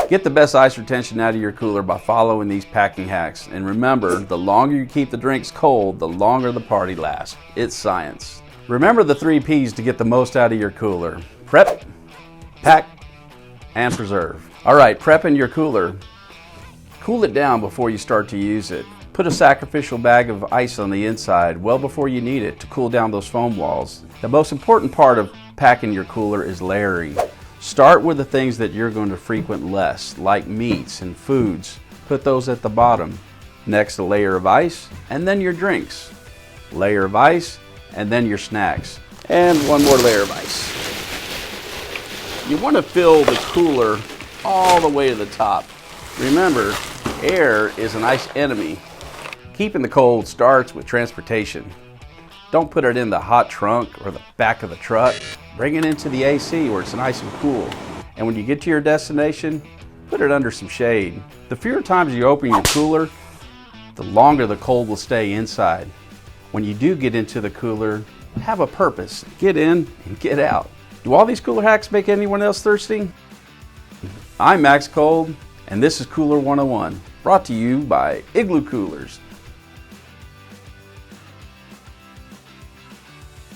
Get the best ice retention out of your cooler by following these packing hacks. And remember, the longer you keep the drinks cold, the longer the party lasts. It's science. Remember the 3 P's to get the most out of your cooler. Prep, pack, and preserve. All right, prepping your cooler. Cool it down before you start to use it. Put a sacrificial bag of ice on the inside well before you need it to cool down those foam walls. The most important part of packing your cooler is layering. Start with the things that you're going to frequent less, like meats and foods. Put those at the bottom. Next, a layer of ice, and then your drinks. Layer of ice, and then your snacks. And one more layer of ice. You want to fill the cooler all the way to the top. Remember, air is an ice enemy. Keeping the cold starts with transportation. Don't put it in the hot trunk or the back of the truck. Bring it into the AC where it's nice and cool. And when you get to your destination, put it under some shade. The fewer times you open your cooler, the longer the cold will stay inside. When you do get into the cooler, have a purpose. Get in and get out. Do all these cooler hacks make anyone else thirsty? I'm Max Cold, and this is Cooler 101, brought to you by Igloo Coolers.